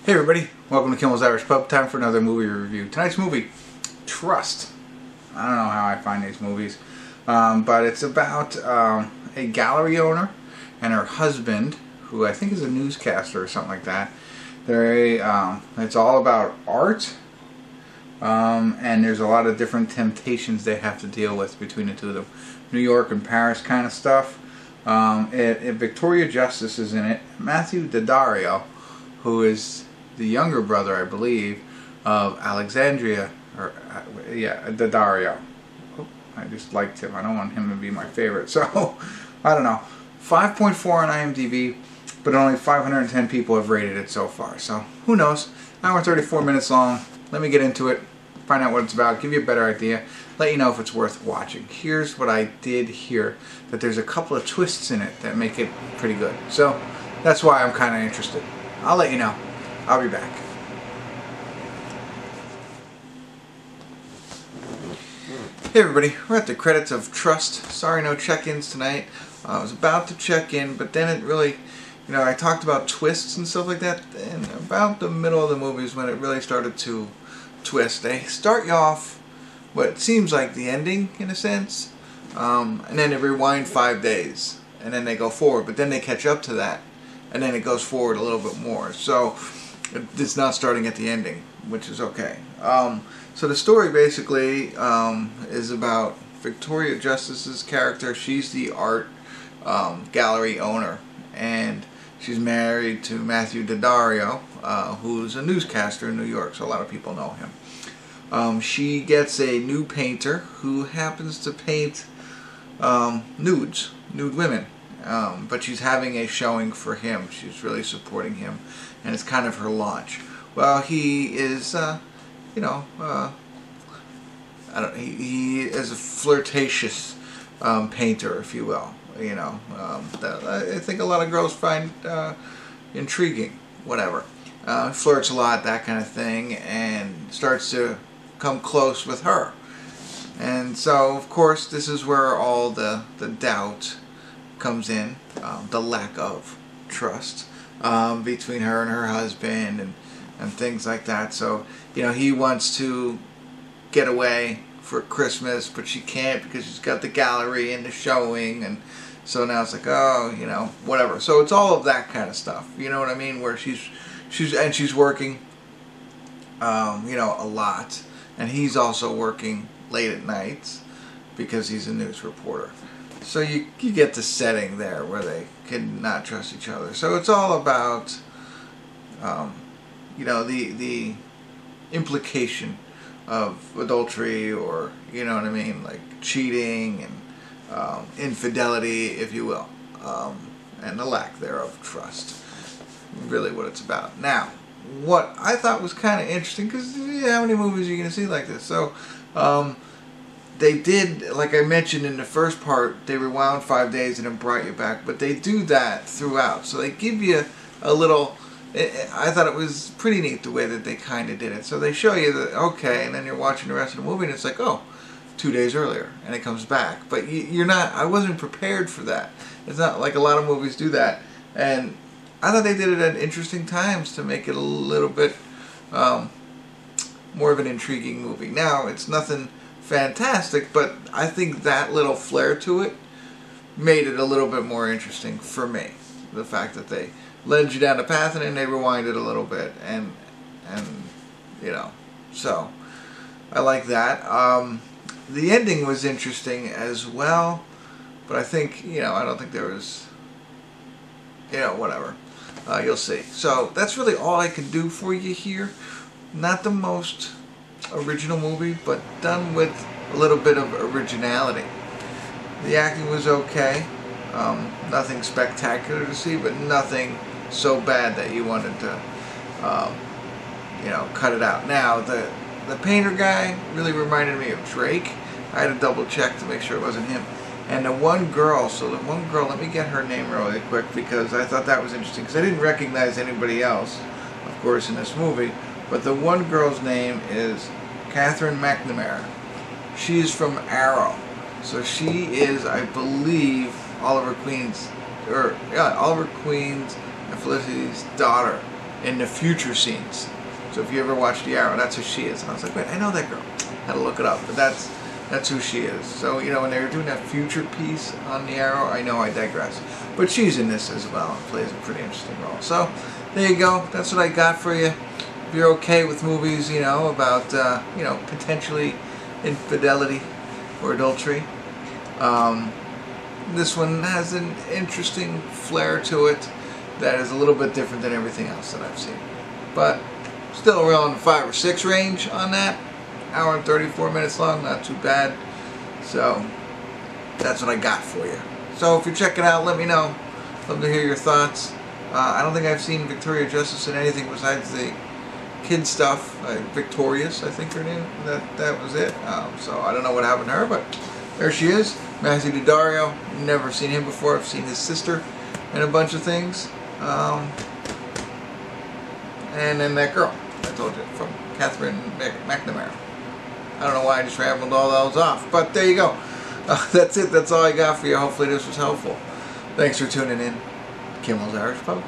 Hey everybody, welcome to Kimmel's Irish Pub. Time for another movie review. Tonight's movie, Trust. I don't know how I find these movies, but it's about a gallery owner and her husband, who I think is a newscaster or something like that. It's all about art, and there's a lot of different temptations they have to deal with between the two of them. New York and Paris kind of stuff. Victoria Justice is in it. Matthew Daddario, who is the younger brother, I believe, of Daddario. Oh, I just liked him. I don't want him to be my favorite. So, I don't know. 5.4 on IMDb, but only 510 people have rated it so far. So, who knows? Hour 34 minutes long. Let me get into it, find out what it's about, give you a better idea, let you know if it's worth watching. Here's what I did hear, that there's a couple of twists in it that make it pretty good. So, that's why I'm kind of interested. I'll let you know. I'll be back. Hey everybody, we're at the credits of Trust. Sorry, no check-ins tonight. I was about to check in, but then it really, I talked about twists and stuff like that, and about the middle of the movie is when it really started to twist. They start you off what seems like the ending, in a sense, and then they rewind 5 days, and then they go forward, but then they catch up to that, and then it goes forward a little bit more. So it's not starting at the ending, which is okay. So the story basically is about Victoria Justice's character. She's the art gallery owner, and she's married to Matthew Daddario, who's a newscaster in New York, so a lot of people know him. She gets a new painter who happens to paint nude women. But she's having a showing for him. She's really supporting him, and it's kind of her launch. Well, he is, he is a flirtatious painter, if you will. That I think a lot of girls find intriguing. Whatever. Flirts a lot, that kind of thing, and starts to come close with her. And so, of course, this is where all the doubt comes in, the lack of trust between her and her husband, and things like that. So, he wants to get away for Christmas, but she can't because she's got the gallery and the showing, and so now it's like, oh, whatever. So it's all of that kind of stuff. You know what I mean? Where she's working, a lot, and he's also working late at nights because he's a news reporter. So you get the setting there where they can not trust each other. So it's all about, the implication of adultery, or, like cheating and infidelity, if you will, and the lack thereof trust. Really what it's about. Now, what I thought was kind of interesting, because how many movies are you going to see like this? So, they did, like I mentioned in the first part, they rewound 5 days and then brought you back, but they do that throughout. So they give you a little, I thought it was pretty neat the way that they kind of did it. So they show you that, okay, and then you're watching the rest of the movie and it's like, oh, 2 days earlier, and it comes back. But you're not, I wasn't prepared for that. It's not like a lot of movies do that. And I thought they did it at interesting times to make it a little bit more of an intriguing movie. Now, it's nothing fantastic, but I think that little flair to it made it a little bit more interesting for me. The fact that they led you down the path and then they rewinded a little bit, and so I like that. The ending was interesting as well, but I think, I don't think there was, whatever. You'll see. So that's really all I can do for you here. Not the most original movie, but done with a little bit of originality. The acting was okay. Nothing spectacular to see, but nothing so bad that you wanted to, cut it out. Now, the painter guy really reminded me of Drake. I had to double check to make sure it wasn't him. And the one girl, let me get her name really quick, because I thought that was interesting, because I didn't recognize anybody else, of course, in this movie. But the one girl's name is Katherine McNamara. She's from Arrow. So she is, I believe, Oliver Queen's and Felicity's daughter in the future scenes. So if you ever watch The Arrow, that's who she is. And I was like, wait, I know that girl. Had to look it up, but that's who she is. So, you know, when they were doing that future piece on The Arrow, I know I digress. But she's in this as well and plays a pretty interesting role. So, there you go. That's what I got for you. If you're okay with movies, you know, about, you know, potentially infidelity or adultery, this one has an interesting flair to it that is a little bit different than everything else that I've seen. But still around the 5 or 6 range on that. Hour and 34 minutes long, not too bad. So that's what I got for you. So if you check it out, let me know. Love to hear your thoughts. I don't think I've seen Victoria Justice in anything besides the kid stuff. Victorious, I think her name. That was it. So I don't know what happened to her, but there she is. Matthew Daddario. Never seen him before. I've seen his sister in a bunch of things. And then that girl I told you from Katherine McNamara. I don't know why I just rambled all those off, but there you go. That's it. That's all I got for you. Hopefully this was helpful. Thanks for tuning in. Kimmel's Irish Pub.